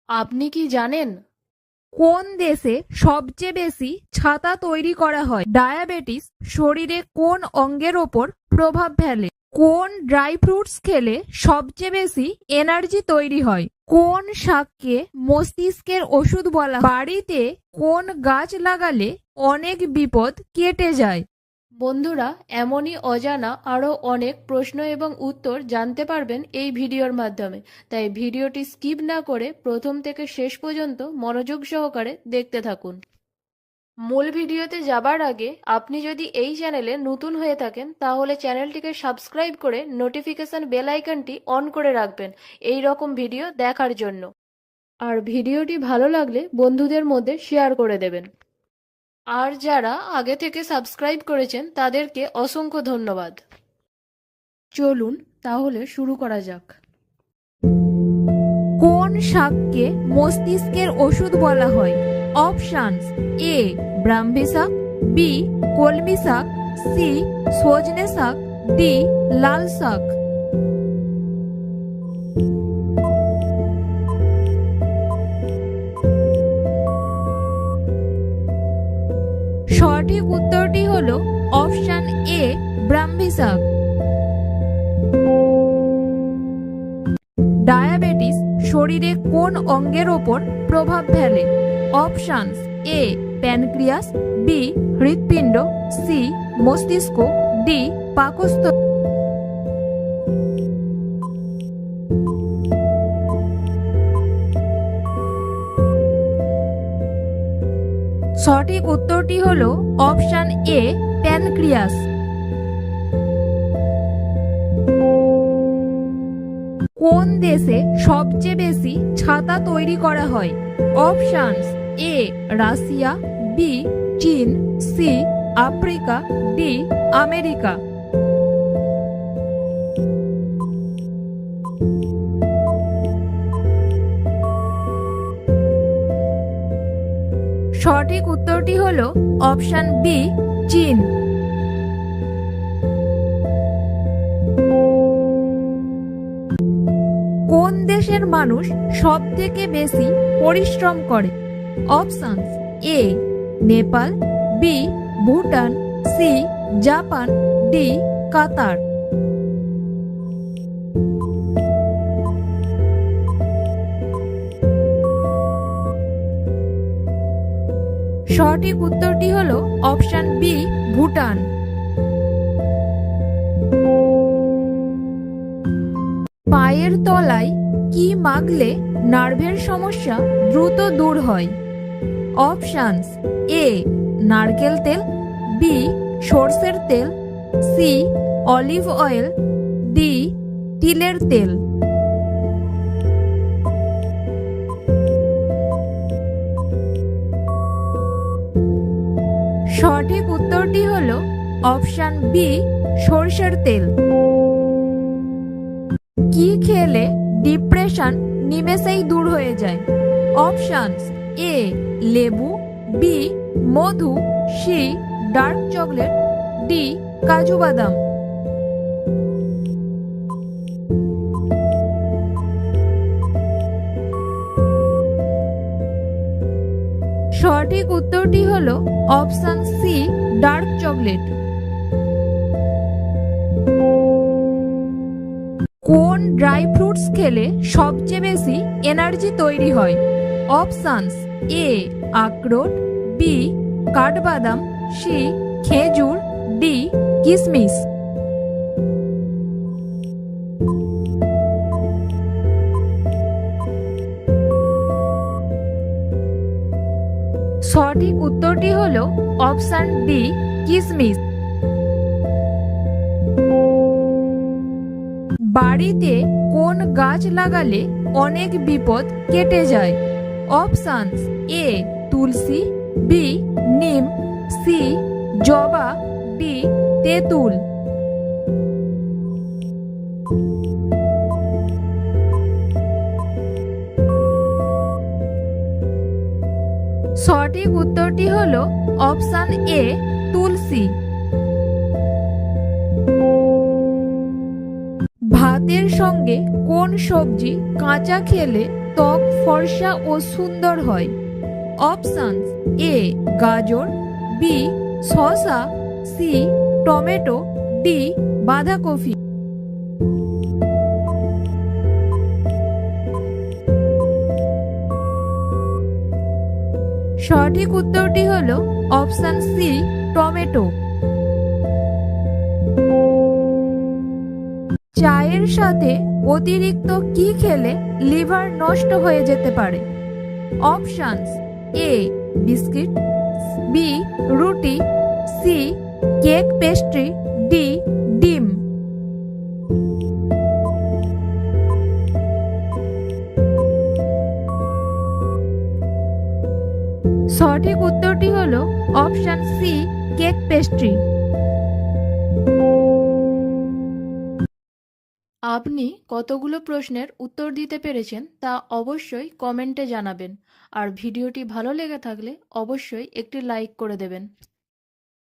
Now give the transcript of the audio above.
আপনি কি জানেন কোন দেশে সবচেয়ে বেশি ছাতা তৈরি করা হয়? ডায়াবেটিস শরীরে কোন অঙ্গের ওপর প্রভাব ফেলে? কোন ড্রাই ফ্রুটস খেলে সবচেয়ে বেশি এনার্জি তৈরি হয়? কোন শাককে মস্তিষ্কের ওষুধ বলা হয়? বাড়িতে কোন গাছ লাগালে অনেক বিপদ কেটে যায়? বন্ধুরা, এমনই অজানা আরও অনেক প্রশ্ন এবং উত্তর জানতে পারবেন এই ভিডিওর মাধ্যমে। তাই ভিডিওটি স্কিপ না করে প্রথম থেকে শেষ পর্যন্ত মনোযোগ সহকারে দেখতে থাকুন। মূল ভিডিওতে যাবার আগে আপনি যদি এই চ্যানেলে নতুন হয়ে থাকেন তাহলে চ্যানেলটিকে সাবস্ক্রাইব করে নোটিফিকেশন বেল আইকনটি অন করে রাখবেন এই রকম ভিডিও দেখার জন্য। আর ভিডিওটি ভালো লাগলে বন্ধুদের মধ্যে শেয়ার করে দেবেন। আর যারা আগে থেকে সাবস্ক্রাইব করেছেন তাদেরকে অসংখ্য ধন্যবাদ। চলুন তাহলে শুরু করা যাক। কোন শাককে মস্তিষ্কের ওষুধ বলা হয়? অপশনস: এ ব্রাহ্মী শাক, বি কলমি শাক, সি সজনে শাক, ডি লাল শাক। সঠিক উত্তরটি হলো অপশন এ ব্রাহ্মী শাক। ডায়াবেটিস শরীরে কোন অঙ্গের ওপর প্রভাব ফেলে? অপশনস: এ প্যানক্রিয়াস, বি হৃৎপিণ্ড, সি মস্তিষ্ক, ডি পাকস্থলী। সঠিক উত্তরটি হলো অপশন এ প্যানক্রিয়াস। কোন দেশে সবচেয়ে বেশি ছাতা তৈরি করা হয়? অপশনস: এ রাশিয়া, বি চীন, সি আফ্রিকা, ডি আমেরিকা। সঠিক উত্তরটি হলো অপশন বি চীন। কোন দেশের মানুষ সব থেকে বেশি পরিশ্রম করে? Options: A Nepal, B Bhutan, C Japan, D Qatar. সঠিক উত্তরটি হলো অপশন বি ভুটান। পায়ের তলায় কি মাখলে নার্ভের সমস্যা দ্রুত দূর হয়? অপশনস: এ নারকেল তেল, বি সর্ষের তেল, সি অলিভ অয়েল, ডি তিলের তেল। সঠিক উত্তরটি হলো অপশন বি সর্ষের তেল। কি খেলে ডিপ্রেশন নিমেষেই দূর হয়ে যায়? অপশনস: এ লেবু, বি মধু, সি ডার্ক চকলেট, ডি কাজু বাদাম। সঠিক উত্তরটি হলো অপশন সি ডার্ক চকলেট। কোন ড্রাই ফ্রুটস খেলে সবচেয়ে বেশি এনার্জি তৈরি হয়? অপশনস: এ আখরোট, বি কাঠবাদাম, সি খেজুর, ডি কিশমিশ। সঠিক উত্তরটি হলো অপশন ডি কিশমিশ। বাড়িতে কোন গাছ লাগালে অনেক বিপদ কেটে যায়? অপশনস: এ তুলসী, বি নিম, সি জবা, ডি তেঁতুল। সঠিক উত্তরটি হলো অপশন এ তুলসী। ভাতের সঙ্গে কোন সবজি কাঁচা খেলে ত্বক ফর্সা ও সুন্দর হয়? অপশনস: এ গাজর, বি শসা, সি টমেটো, ডি বাঁধাকপি। সঠিক উত্তরটি হলো অপশন সি টমেটো। চায়ের সাথে অতিরিক্ত কি খেলে লিভার নষ্ট হয়ে যেতে পারে? অপশনস: এ বিস্কিট, বি রুটি, সি কেক পেস্ট্রি, ডি ডিম। সঠিক উত্তরটি হলো অপশন সি কেক পেস্ট্রি। আপনি কতগুলো প্রশ্নের উত্তর দিতে পেরেছেন তা অবশ্যই কমেন্টে জানাবেন। আর ভিডিওটি ভালো লেগে থাকলে অবশ্যই একটি লাইক করে দেবেন।